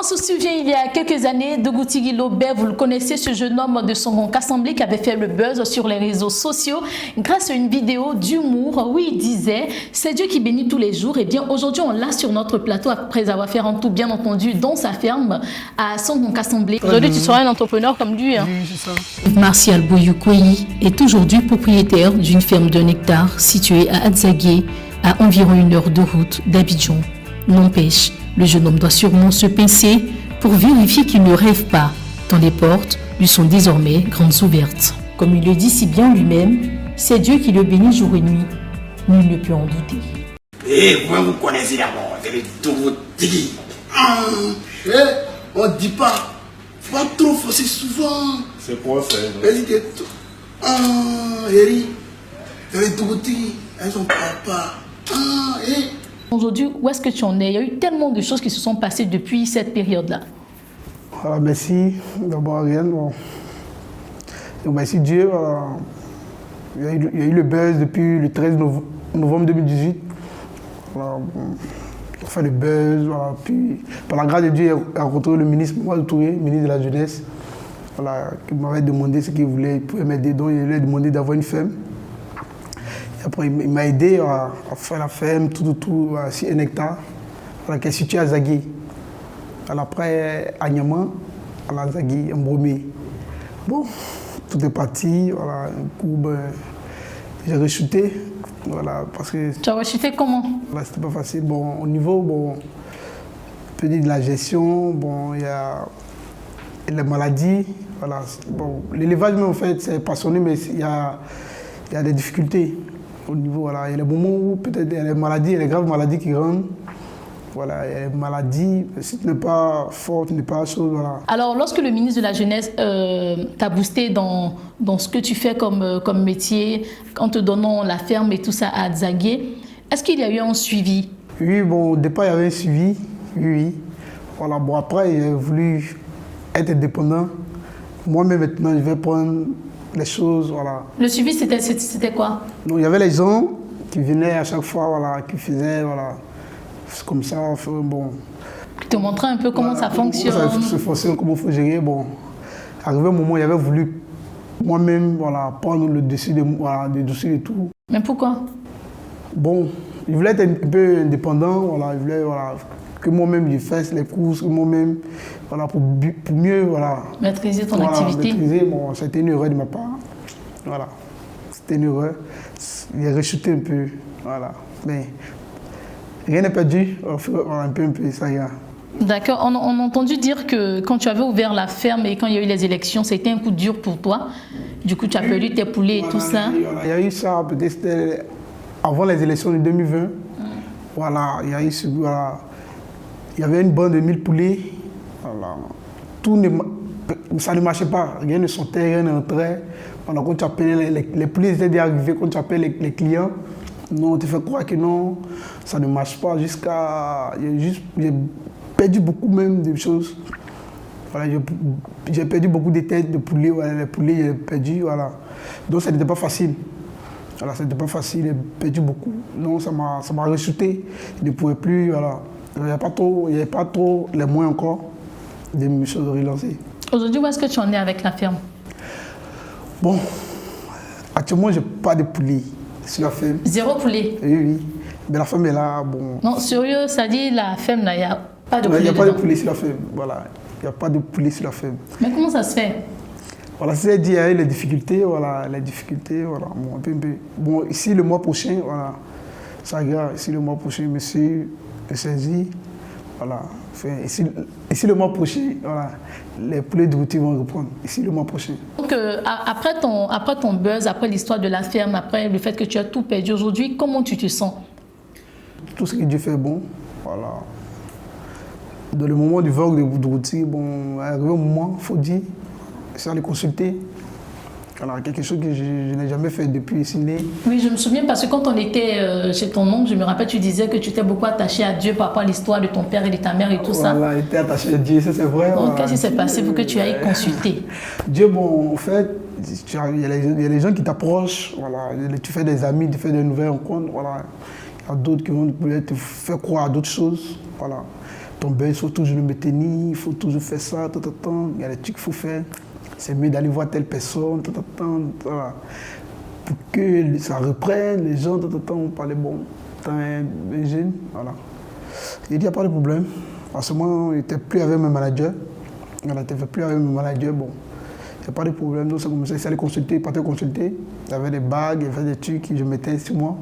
se souvient, il y a quelques années, Dougoutigui Lobé, vous le connaissez, ce jeune homme de son assemblée qui avait fait le buzz sur les réseaux sociaux grâce à une vidéo d'humour où il disait « C'est Dieu qui bénit tous les jours ». Et bien aujourd'hui, on l'a sur notre plateau après avoir fait un tout, bien entendu, dans sa ferme à son assemblée. Aujourd'hui, tu seras un entrepreneur comme lui. Hein. Oui, c'est ça. Martial Boyoukoui est aujourd'hui propriétaire d'une ferme d'1 hectare située à Adzagué, à environ 1 heure de route d'Abidjan. N'empêche, le jeune homme doit sûrement se pincer pour vérifier qu'il ne rêve pas, tant les portes lui sont désormais grandes ouvertes. Comme il le dit si bien lui-même, c'est Dieu qui le bénit jour et nuit. Nul ne peut en douter. Et moi, vous connaissez d'abord, c'est le Dougoutigui. On ne dit pas, faut pas trop forcer souvent. C'est quoi ça? Vas-y, Eri, c'est le Dougoutigui, elles sont papa. Aujourd'hui, où est-ce que tu en es? Il y a eu tellement de choses qui se sont passées depuis cette période-là. Voilà, merci. D'abord, Ariane. Bon. Donc, merci Dieu. Voilà. Il y a eu le buzz depuis le 13 novembre 2018. Voilà, bon. On fait le buzz. Voilà. Puis, par la grâce de Dieu, il a rencontré le ministre Mohamed Touré, ministre de la Jeunesse, voilà, qui m'avait demandé ce qu'il voulait. Il pouvait m'aider. Donc, il lui a demandé d'avoir une ferme. Après, il m'a aidé à faire la ferme, tout, à 1 hectare, voilà, qui est située à Zagué. Après, à Niaman, à Zagué, en Bromé. Bon, tout est parti. Voilà, un coup, j'ai rechuté. Voilà, parce que. Tu as rechuté comment? Voilà, c'était pas facile. Bon, au niveau, bon, peut dire de la gestion, bon, il y a les maladies. Voilà, bon, l'élevage, en fait, c'est passionné, mais il y a des difficultés. Au niveau, voilà, il y a des moments où peut-être il y a des maladies, il y a des graves maladies qui rentrent. Voilà, il y a des maladies, si tu n'es pas fort, tu n'es pas chose, voilà. Alors, lorsque le ministre de la Jeunesse t'a boosté dans ce que tu fais comme métier, en te donnant la ferme et tout ça à Adzagué, est-ce qu'il y a eu un suivi? Oui, bon, au départ, il y avait un suivi, oui. Voilà, bon, après, j'ai voulu être indépendant. Moi-même, maintenant, je vais prendre les choses, voilà. Le suivi, c'était quoi? Donc, il y avait les gens qui venaient à chaque fois, voilà, qui faisaient, voilà, comme ça, bon. Qui te montraient un peu comment ça fonctionne. Comment ça fonctionne, comment il faut gérer, bon. Arrivé un moment, il avait voulu moi-même, voilà, prendre le dessus de tout. Mais pourquoi? Bon, il voulait être un peu indépendant, voilà, il voulait, voilà, que moi-même je fasse les courses, que moi-même, voilà, pour mieux, voilà. Maîtriser ton activité. Maîtriser, bon, c'était une erreur de ma part. Voilà, c'était une erreur. Il a rechuté un peu, voilà. Mais rien n'est perdu, un peu, ça y est. D'accord, on a entendu dire que quand tu avais ouvert la ferme et quand il y a eu les élections, c'était un coup dur pour toi. Du coup, tu as perdu tes poulets et tout ça. Il y a eu ça, peut-être c'était avant les élections de 2020. Voilà, il y a eu voilà. Il y avait une bande de 1000 poulets. Voilà. Ça ne marchait pas. Rien ne sortait, rien n'entrait. Voilà, quand tu appelais, les poulets étaient déjà arrivés. Quand tu appelles les clients, non, on te fait croire que non, ça ne marche pas. Jusqu'à. J'ai perdu beaucoup même de choses. Voilà, j'ai perdu beaucoup de têtes de poulets. Voilà, les poulets, j'ai perdu. Voilà. Donc, ça n'était pas facile. Voilà, ça n'était pas facile. J'ai perdu beaucoup. Non, ça m'a rechuté. Je ne pouvais plus. Voilà. Il n'y avait pas trop les moyens encore de me relancer. Aujourd'hui, où est-ce que tu en es avec la ferme? Bon, actuellement, je n'ai pas de poulet sur la ferme. 0 poulet? Oui. Mais la ferme est là, bon. Non, sérieux, ça dit la ferme, il n'y a pas de poulet. Il n'y a pas de poulet sur la ferme, voilà. Il n'y a pas de poulet sur la ferme. Mais comment ça se fait? Voilà, c'est dit, il y a eu les difficultés, voilà. Bon, un peu. Bon, ici, le mois prochain, voilà. Ça regarde, ici, le mois prochain, monsieur saisi, voilà. Enfin, ici, le mois prochain, voilà, les poulets de routier vont reprendre. Ici, le mois prochain. Donc, après ton buzz, après l'histoire de la ferme, après le fait que tu as tout perdu aujourd'hui, comment tu te sens? Tout ce que Dieu fait bon, voilà. Dans le moment du vogue de routier, bon, arrivé au moment, il faut dire, c'est aller consulter. Alors, quelque chose que je n'ai jamais fait depuis ici. Oui, je me souviens parce que quand on était chez ton oncle, je me rappelle, tu disais que tu t'es beaucoup attaché à Dieu par rapport à l'histoire de ton père et de ta mère et tout ça. Voilà, j'étais attaché à Dieu, ça c'est vrai. Donc, voilà. qu'est-ce qui s'est passé pour que tu ailles consulter? Dieu, bon, en fait, il y a les gens qui t'approchent, voilà. Tu fais des amis, tu fais des nouvelles rencontres, voilà. Il y a d'autres qui vont te faire croire à d'autres choses, voilà. ton buzz, il faut toujours le maintenir, il faut toujours faire ça, il y a des trucs qu'il faut faire. C'est mieux d'aller voir telle personne, voilà. Pour que ça reprenne, les gens, on parlait, bon, t'es un jeune, voilà. Il n'y a pas de problème. En ce moment, il n'était plus avec mes managers. Il n'était plus avec mes managers, bon. Il n'y a pas de problème. Donc, c'est comme ça, il allait consulter, il partait consulter. Il y avait des bagues, il y avait des trucs que je mettais sur moi.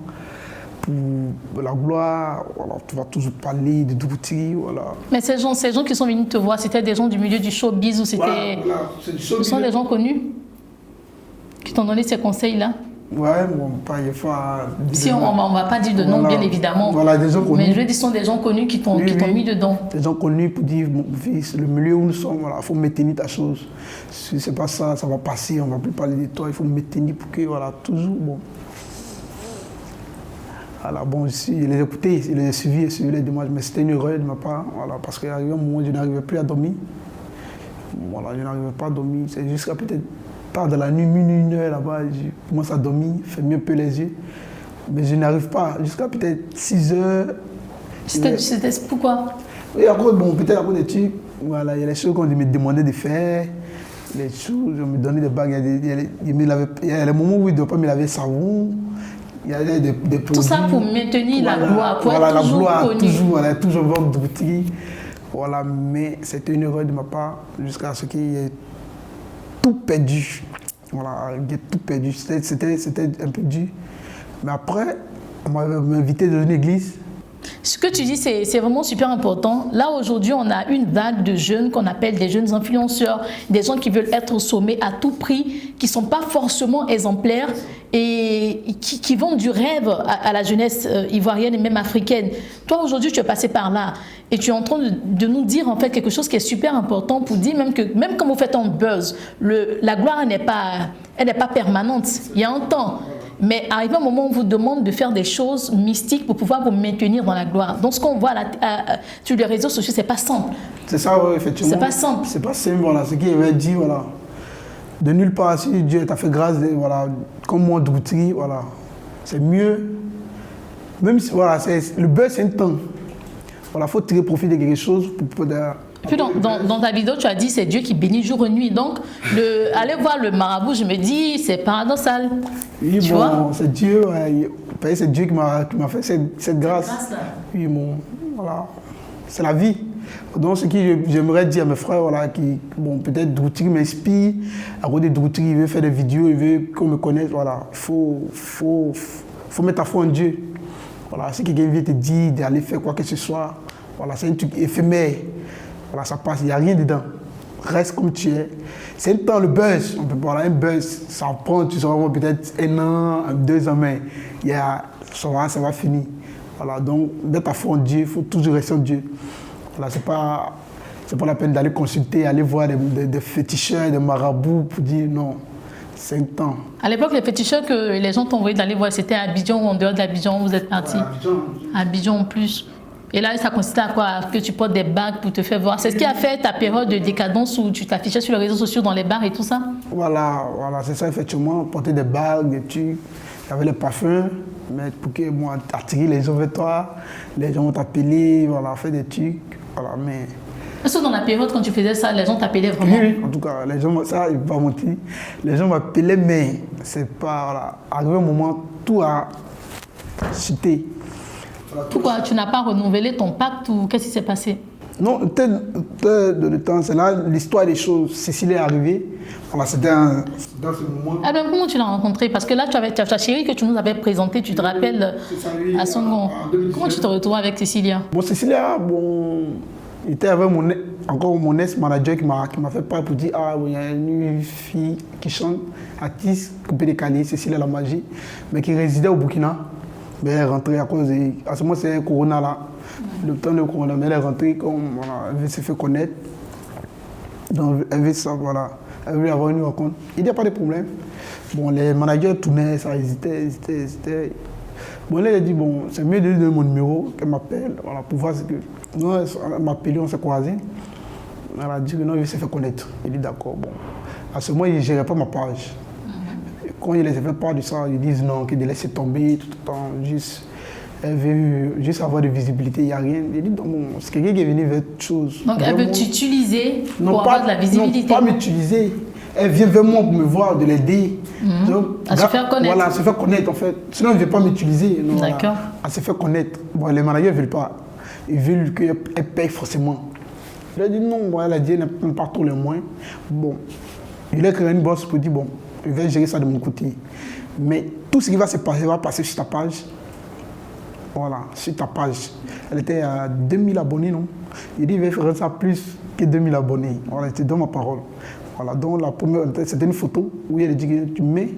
Pour la gloire, voilà, tu vas toujours parler de Drouti, voilà. Mais ces gens qui sont venus te voir, c'était des gens du milieu du showbiz ou c'était... Voilà, ce sont des gens connus qui t'ont donné ces conseils-là? Ouais, bon, pas il faut... Si on ne va pas dire de nom, voilà, bien évidemment. Voilà, des gens connus. Mais je veux dire, ce sont des gens connus qui t'ont mis dedans. Des gens connus pour dire, mon fils, le milieu où nous sommes, voilà, il faut maintenir ta chose. Si c'est pas ça, ça va passer, on ne va plus parler de toi, il faut maintenir pour que, voilà, toujours, bon. Voilà, bon, je les ai écoutés, je les ai suivis les demandes, mais c'était une erreur de ma part, voilà, parce qu'il y a eu un moment où je n'arrivais plus à dormir. Voilà, je n'arrivais pas à dormir, c'est jusqu'à peut-être tard de la nuit, minuit, 1 heure là-bas, je commence à dormir, fermer un peu les yeux, mais je n'arrive pas, jusqu'à peut-être 6 heures. C'était pourquoi? Et après, bon, peut-être à cause des trucs, voilà, il y a les choses qu'on me demandait de faire, les choses, on me donnait des bagues, il y a les moments où il ne doit pas me laver le savon. Il y a des produits. Tout ça pour maintenir voilà, la gloire, pour voilà, être toujours la gloire, connu. Toujours, voilà, toujours voir Drouti. Voilà, mais c'était une erreur de ma part jusqu'à ce qu'il y ait tout perdu. Voilà, il y ait tout perdu. C'était un peu dur. Mais après, on m'avait invité dans une église. Ce que tu dis, c'est vraiment super important. Là, aujourd'hui, on a une vague de jeunes qu'on appelle des jeunes influenceurs, des gens qui veulent être au sommet à tout prix, qui ne sont pas forcément exemplaires et qui vendent du rêve à la jeunesse ivoirienne et même africaine. Toi, aujourd'hui, tu es passé par là et tu es en train de nous dire en fait quelque chose qui est super important pour dire même que même quand vous faites un buzz, la gloire, elle n'est pas permanente. Il y a un temps. Mais arrive un moment où on vous demande de faire des choses mystiques pour pouvoir vous maintenir dans la gloire. Donc ce qu'on voit sur les réseaux sociaux, c'est pas simple. C'est ça, oui, effectivement. C'est pas simple. C'est pas simple, voilà. Ce qu'il avait dit, voilà. De nulle part, si Dieu t'a fait grâce, voilà, comme moi, Drouti, voilà. C'est mieux. Même si, voilà, le buzz, c'est un temps. Voilà, il faut tirer profit de quelque chose pour pouvoir... Et puis dans ta vidéo, tu as dit c'est Dieu qui bénit jour et nuit. Donc, aller voir le marabout, je me dis, c'est paradoxal. Oui, tu bon, vois? c'est Dieu, ouais, c'est Dieu qui m'a fait cette grâce. Oui, bon, voilà, c'est la vie. Donc, ce que j'aimerais dire à mes frères, voilà, qui, bon, peut-être Drouti m'inspire, à cause de Drouti, il veut faire des vidéos, il veut qu'on me connaisse, voilà, il faut mettre ta foi en Dieu. Voilà, si quelqu'un vient te dire d'aller faire quoi que ce soit, voilà, c'est un truc éphémère. Voilà, ça passe, il n'y a rien dedans. Reste comme tu es. C'est un temps, le buzz. On peut parler un buzz, ça prend, tu seras peut-être 1 an, 2 ans, mais ça va finir. Voilà, donc, dans ta foi en Dieu, il faut toujours rester en Dieu. Voilà, c'est pas la peine d'aller consulter, aller voir des féticheurs, des marabouts pour dire non. C'est un temps. À l'époque, les féticheurs que les gens t'ont envoyé d'aller voir, c'était à Abidjan ou en dehors d'Abidjan, vous êtes partis? À Abidjan en plus. Et là, ça consistait à quoi? Que tu portes des bagues pour te faire voir. C'est ce qui a fait ta période de décadence où tu t'affichais sur les réseaux sociaux, dans les bars et tout ça? Voilà, c'est ça, effectivement. Porter des bagues, des trucs. Il y avait les parfums, mais pour que moi, attirer les gens vers toi, les gens vont t'appeler, voilà, faire des trucs. Voilà, mais... Est-ce que dans la période, quand tu faisais ça, les gens t'appelaient vraiment? Oui, en tout cas, les gens, ça, il ne faut pas mentir. Les gens m'appelaient, mais c'est pas... Voilà, arrivé un moment, tout a chuté. Pourquoi? Tu n'as pas renouvelé ton pacte ou qu'est-ce qui s'est passé? Non, de temps, c'est là l'histoire des choses. Cécile est arrivée. Voilà, c'était dans ce moment. Ah ben, comment tu l'as rencontrée? Parce que là, tu avais ta chérie que tu nous avais présentée, tu te rappelles, à son nom. Comment tu te retrouves avec Cécilia? Bon, Cécilia, bon, il était avec encore mon ex-manager qui m'a fait part pour dire ah, oui, il y a une fille qui chante, artiste, coupée décalée, Cécilia la magie, mais qui résidait au Burkina. Mais elle est rentrée à cause de... À ce moment, c'est Corona là. Le temps de Corona, mais elle est rentrée comme... Voilà, elle veut se faire connaître. Donc, elle veut ça, voilà. Elle veut avoir une rencontre. Il n'y a pas de problème. Bon, les managers tournaient, ça hésitait. Bon, elle a dit, bon, c'est mieux de lui donner mon numéro, qu'elle m'appelle, voilà, pour voir ce que... Non, elle m'a appelé, on s'est croisés. Elle a dit que non, il veut se faire connaître. Il dit d'accord, bon. À ce moment, il ne gérait pas ma page. Quand ils les avaient pas de ça, ils disent non, qu'ils laissent tomber tout le temps, juste Elle veut juste avoir de visibilité, il n'y a rien. J'ai dit, bon, c'est quelqu'un qui est venu vers autre chose. Donc elle veut t'utiliser pour avoir de la visibilité. Non, pas m'utiliser. Elle vient vers moi pour me voir, de l'aider. À se faire connaître. Voilà, à se faire connaître en fait. Sinon, elle ne veut pas m'utiliser. D'accord. À se faire connaître. Bon, les managers ne veulent pas. Ils veulent qu'elle paye forcément. Elle a dit non, elle a dit, elle n'aime pas trop les moyens. Bon, il a créé une bosse pour dire, bon, je vais gérer ça de mon côté. Mais tout ce qui va se passer va passer sur ta page. Voilà, sur ta page. Elle était à 2000 abonnés, non? Il dit, il va faire ça plus que 2000 abonnés. Voilà, je te donne ma parole. Voilà, donc la première, c'était une photo où il a dit que tu mets,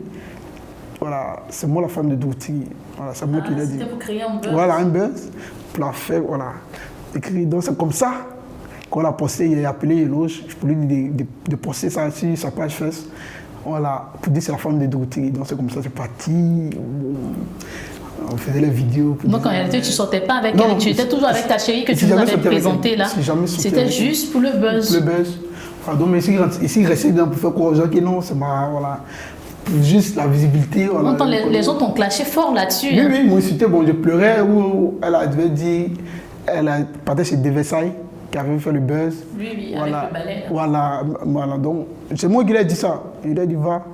voilà, c'est moi la femme de Douti. Voilà, c'est moi qui l'ai dit. C'était pour créer un buzz. Voilà, un buzz, pour la faire, voilà, écrit. Donc c'est comme ça qu'on l'a posté, il a appelé Eloge pour lui dire de poster ça sur sa page Facebook. Voilà, pour dire c'est la femme de Douti. Donc c'est comme ça, c'est parti. On faisait les vidéos. Donc en réalité, tu ne sortais pas avec elle, tu étais toujours avec ta chérie que tu nous avais présentée là. C'était juste pour le buzz. Pour le buzz. Voilà, donc ici, il restait dedans pour faire croire aux gens que non, c'est ma. Voilà. Pour juste la visibilité. Voilà, les gens t'ont clashé fort là-dessus. Oui, oui, moi c'était bon, je pleurais. Elle devait dire. Elle a parté chez De Versailles, qui avait fait le buzz. Oui, voilà, avec le balai. Voilà, donc c'est moi qui lui ai dit ça. Il lui a dit va.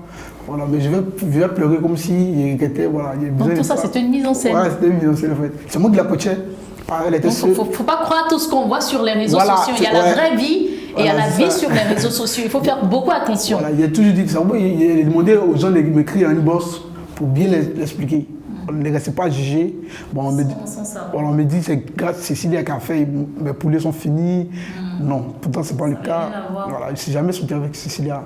Voilà, mais je vais pleurer comme si il regrettait. Voilà, donc tout ça, c'était une mise en scène. Ouais, c'était une mise en scène en fait. C'est moi qui la coachais. Elle était donc, il ne faut pas croire tout ce qu'on voit sur les réseaux sociaux. Il y a la vraie vie et il y a la vie sur les réseaux sociaux. Il faut faire beaucoup attention. Voilà, il a toujours dit que ça. Il a demandé aux gens de m'écrire une bosse pour bien l'expliquer. On ne les restait pas jugés. Bon, on me dit que c'est grâce à Cécilia qui a fait, mes poulets sont finis. Non, pourtant ce n'est pas le cas. Voilà, je ne suis jamais sorti avec Cécilia.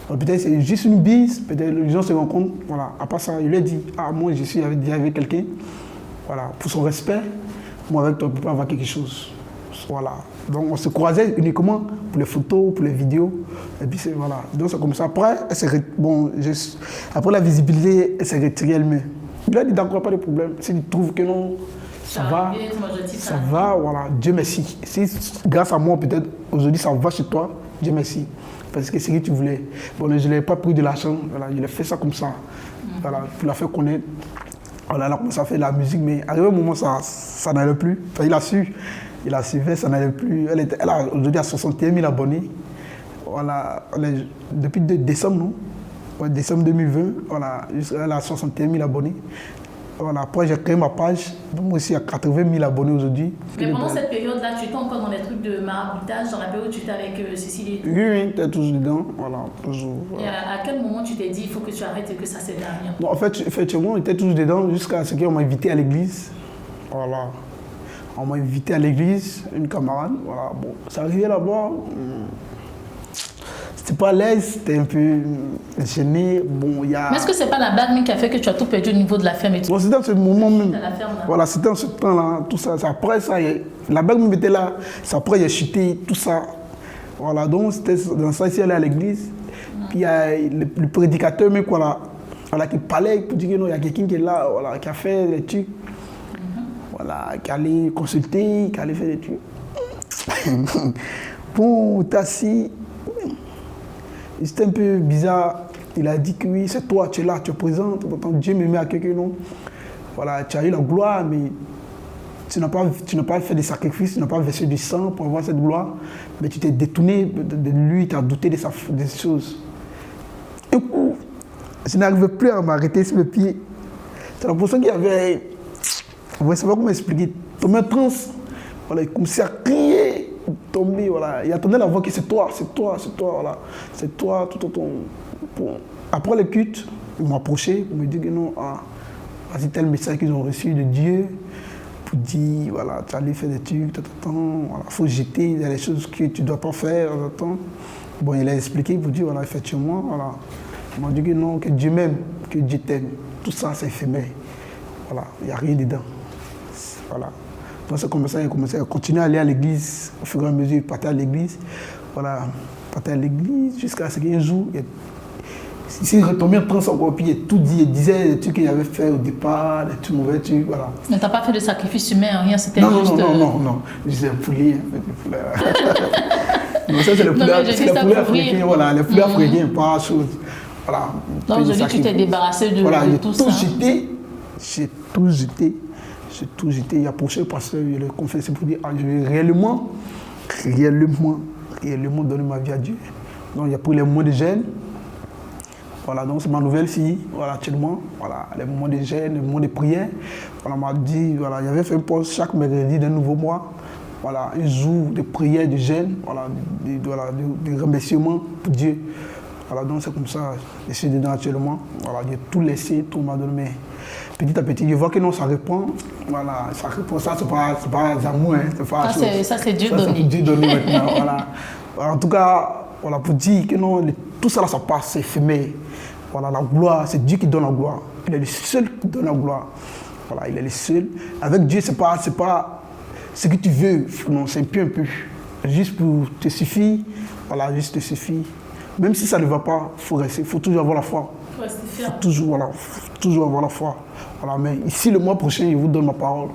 Peut-être c'est juste une bise, peut-être les gens se rencontrent. Voilà. À part ça, il lui a dit, moi je suis déjà avec quelqu'un. Voilà, pour son respect, moi avec toi, on ne peut pas avoir quelque chose. Voilà. Donc on se croisait uniquement pour les photos, pour les vidéos. Et puis voilà. Donc c'est comme ça. Après, après la visibilité, elle s'est retirée elle-même. Il a dit d'accord, pas de problème. S'il trouve que non, ça va, voilà, Dieu merci. Si grâce à moi, peut-être aujourd'hui ça va chez toi, Dieu merci. Parce que c'est ce que tu voulais. Bon, je n'ai pas pris de l'argent, voilà, il a fait ça comme ça. Voilà, pour la faire connaître. Voilà, elle a commencé à faire de la musique, mais arrivé au moment ça n'allait plus. Enfin, il a suivi, ça n'allait plus. Elle a aujourd'hui à 61 000 abonnés. Voilà, depuis décembre, non? Ouais, décembre 2020, voilà, elle a 61 000 abonnés. Voilà, après j'ai créé ma page, donc moi aussi il y a 80 000 abonnés aujourd'hui. Mais pendant cette période-là, tu étais encore dans les trucs de maraboutage, dans la période où tu étais avec Cécilie et tout? Oui, tu es toujours dedans, voilà, toujours. Voilà. Et à quel moment tu t'es dit il faut que tu arrêtes et que ça sert à rien? Bon, en fait, effectivement, on était toujours dedans jusqu'à ce qu'on m'a invité à l'église. Voilà. On m'a invité à l'église, une camarade, voilà, bon, ça arrivait là-bas. C'était pas à l'aise, c'était un peu gêné. Bon, Mais est-ce que c'est pas la bague qui a fait que tu as tout perdu au niveau de la ferme et tout? Bon, c'était dans ce moment même. La ferme, là. Voilà, c'était dans ce temps-là, tout ça. Après ça, la bague me mettait là. Après, il a chuté, tout ça. Voilà, donc c'était dans ça, ici, elle est à l'église. Puis il y a le prédicateur, mais voilà, qui parlait pour dire que non, il y a quelqu'un qui est là, voilà, qui a fait des trucs. Voilà, qui allait consulter, qui allait faire des trucs. Bon, t'es assis. C'était un peu bizarre. Il a dit que oui, c'est toi, tu es là, tu es présent. Dieu me met à quelqu'un, non? Voilà, tu as eu la gloire, mais tu n'as pas fait des sacrifices, tu n'as pas versé du sang pour avoir cette gloire. Mais tu t'es détourné de lui, tu as douté des choses. Du coup, je n'arrivais plus à m'arrêter sur mes pieds. C'est l'impression qu'il y avait. Vous ne savez pas comment expliquer. Tombé en transe. Voilà, il commençait à crier. Tombé, voilà. Il attendait la voix que c'est toi, voilà. C'est toi, tout ton. Bon. Après le culte, ils m'ont approché pour me dire que non, vas-y, tel message qu'ils ont reçu de Dieu, pour dire, voilà, tu allais faire des trucs, voilà, il faut jeter, il y a des choses que tu ne dois pas faire, Bon, il a expliqué pour dire, voilà, effectivement, voilà. Ils m'ont dit que non, que Dieu m'aime, que Dieu t'aime. Tout ça, c'est éphémère. Voilà, il n'y a rien dedans. Voilà. Donc c'est comme ça, il a commencé à continuer à aller à l'église. Au fur et à mesure, il partait à l'église. Voilà, il partait à l'église jusqu'à ce qu'un jour, il s'est retombé en transe encore, puis il tout dit, il disait les trucs qu'il avait fait au départ, les trucs mauvais trucs, voilà. Mais t'as pas fait de sacrifice humain, rien, c'était juste... Non, je disais poulet, en fait, non, ça c'est le poulet africain, voilà, les poulets africains, pas chose. Voilà. Donc aujourd'hui, tu t'es débarrassé de voilà, tout ça. J'ai tout jeté. j'ai tout, j'étais approché parce que le confessé pour dire, je vais réellement donner ma vie à Dieu. Donc il y a pris les moments de gêne. Voilà, donc c'est ma nouvelle fille, voilà, actuellement. Voilà, les moments de gêne, les moments de prière. Voilà, m'a dit, voilà, il avait fait un poste chaque mercredi d'un nouveau mois. Voilà, un jour de prière, de gêne, voilà, de remerciements pour Dieu. Voilà, donc c'est comme ça, je suis dedans actuellement. Voilà, j'ai tout laissé, tout m'a donné. Mais petit à petit, je vois que non, ça répond. Voilà, ça répond. Ça, c'est pas amour, hein. Ça, c'est Dieu donné. C'est Dieu donné maintenant, voilà. En tout cas, voilà, pour dire que non, tout ça, là, ça passe, c'est éphémère. Voilà, la gloire, c'est Dieu qui donne la gloire. Il est le seul qui donne la gloire. Voilà, il est le seul. Avec Dieu, c'est pas ce que tu veux. Non, c'est un peu. Juste pour te suffire. Voilà, juste te suffire. Même si ça ne va pas, il faut rester. Il faut toujours avoir la foi. Il faut rester fier. Faut toujours avoir la foi. Voilà, mais ici, le mois prochain, je vous donne ma parole.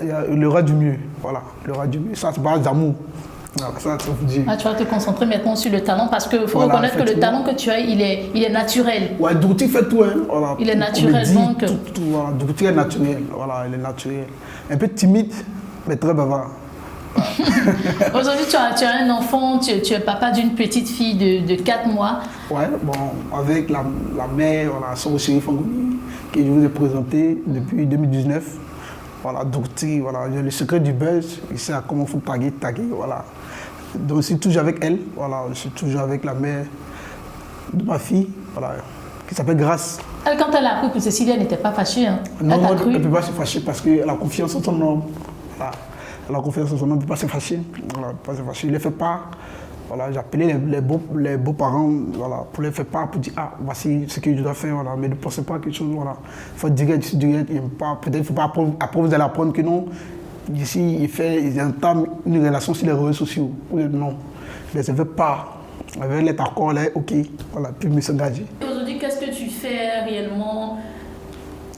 Il y aura du mieux. Voilà, il y aura du mieux. Ça, c'est pas d'amour. Voilà, ça vous dit. Tu vas te concentrer maintenant sur le talent parce qu'il faut reconnaître que le talent que tu as, il est naturel. Ouais, Dougouti fait tout. Hein. Voilà. Il est naturel, donc. Voilà, Dougouti est naturel. Voilà, il est naturel. Un peu timide, mais très bavard. Aujourd'hui, tu as un enfant, tu es papa d'une petite fille de 4 mois. Ouais, bon, avec la mère, voilà, son chéri Fangouni, que je vous ai présenté depuis 2019. Voilà, Dougouti, voilà, j'ai le secret du buzz, il sait comment il faut taguer, voilà. Donc je suis toujours avec elle, voilà, je suis toujours avec la mère de ma fille, voilà, qui s'appelle Grace. Quand elle a appris que Cécilia n'était pas fâchée, hein, non, elle ne peut pas se fâcher parce qu'elle a confiance en son homme. Voilà. Elle a confiance en son homme, elle ne peut pas se fâcher. Voilà, pas se fâcher. Il ne fait pas. Voilà, j'ai appelé les beaux-parents, voilà, pour les faire part, pour dire, ah, voici ce que je dois faire, voilà, mais ne pensez pas quelque chose, voilà. Il faut direct, peut-être il ne faut pas apprendre, après vous allez apprendre que non, ici, ils entament une relation sur les réseaux sociaux. Non, mais ça ne veut pas. Avec les accords, là, ok, voilà, puis me s'engager. Aujourd'hui, qu'est-ce que tu fais réellement?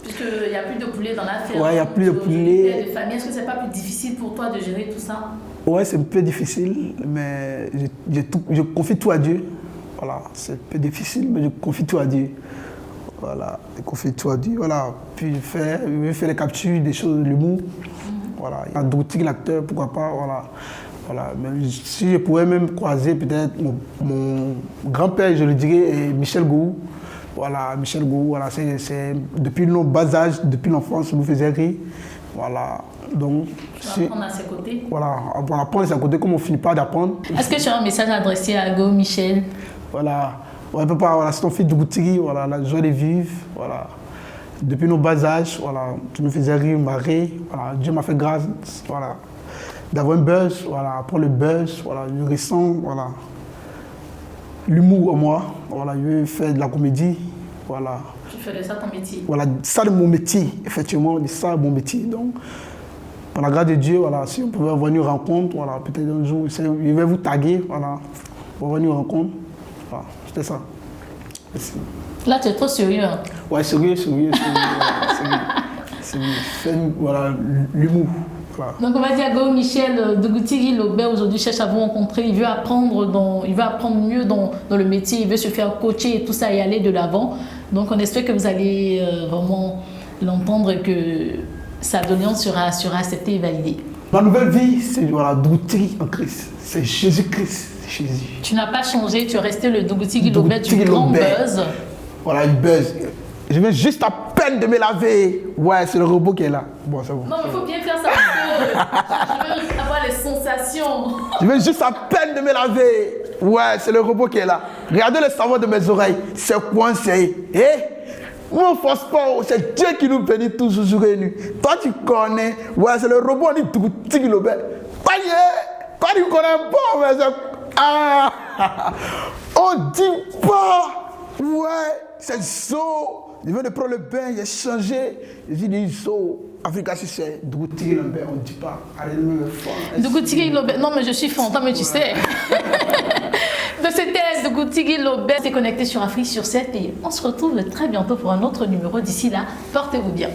Puisqu'il n'y a plus de poulet dans la ferme. Ouais, il n'y a plus de poulet. De famille, est-ce que c'est pas plus difficile pour toi de gérer tout ça? Ouais, c'est un peu difficile, mais je confie tout à Dieu. Voilà, c'est un peu difficile, mais je confie tout à Dieu. Voilà, je confie tout à Dieu. Voilà, puis je vais faire les captures, des choses, l'humour. Voilà, il y a d'autres l'acteur, pourquoi pas, voilà. Voilà, mais si je pouvais même croiser peut-être mon grand-père, je le dirais, Michel Gou. Voilà, Michel Gou, voilà, c'est depuis nos bas âge, depuis l'enfance, nous faisait rire. Voilà, donc... Tu vas apprendre à ses côtés. Voilà, on va apprendre à ses côtés comme on ne finit pas d'apprendre. Est-ce que tu as un message adressé à Go Michel? Voilà, ouais, papa, voilà, c'est ton fils de Dougouti, voilà, la joie de vivre, voilà. Depuis nos bas âges, voilà, tu me faisais rire, marrer, voilà, Dieu m'a fait grâce, voilà, d'avoir un buzz, voilà, après le buzz, voilà, je ressens, voilà, l'humour en moi, voilà, je veux faire de la comédie, voilà. Tu fais de ça ton métier? Voilà, ça de mon métier, effectivement, de ça mon métier, donc, par la grâce de Dieu, voilà, si on pouvait avoir une rencontre, voilà, peut-être un jour, je vais vous taguer, voilà, pour avoir une rencontre, voilà, c'était ça. Merci. Là, tu es trop sérieux. Hein? Ouais, sérieux. Voilà, l'humour. Voilà. Donc, on va dire Go Michel Dougouti Lobert aujourd'hui cherche à vous rencontrer. Il veut apprendre mieux dans le métier. Il veut se faire coacher et tout ça et aller de l'avant. Donc, on espère que vous allez vraiment l'entendre et que sa doléance sera acceptée et validée. Ma nouvelle vie, c'est voilà, Dougouti en Christ. C'est Jésus-Christ. Jésus. Tu n'as pas changé, tu es resté le Dougouti Lobert du grand buzz. Voilà, il buzz. Je viens juste à peine de me laver. Ouais, c'est le robot qui est là. Bon, c'est bon. Non, mais il faut bien faire ça parce que je veux avoir les sensations. Je viens juste à peine de me laver. Ouais, c'est le robot qui est là. Regardez le savon de mes oreilles. C'est coincé. Nous, on ne force pas. C'est Dieu qui nous bénit toujours jour et nuit. Toi, tu connais. Ouais, c'est le robot, on dit Dougouti Lobert. Toi, tu ne connais pas, mais c'est... Ah! On dit pas. Ouais, c'est Zo. Je viens de prendre le bain, il a changé. Je dis Zo. Africa, si c'est Dougouti Lobert, on ne dit pas. Allez, nous le fond. Dougouti Lobert. Non, mais je suis fantôme, mais tu sais. De c'était Dougouti Lobert. C'est connecté sur Afrique sur 7 et on se retrouve très bientôt pour un autre numéro. D'ici là, portez-vous bien.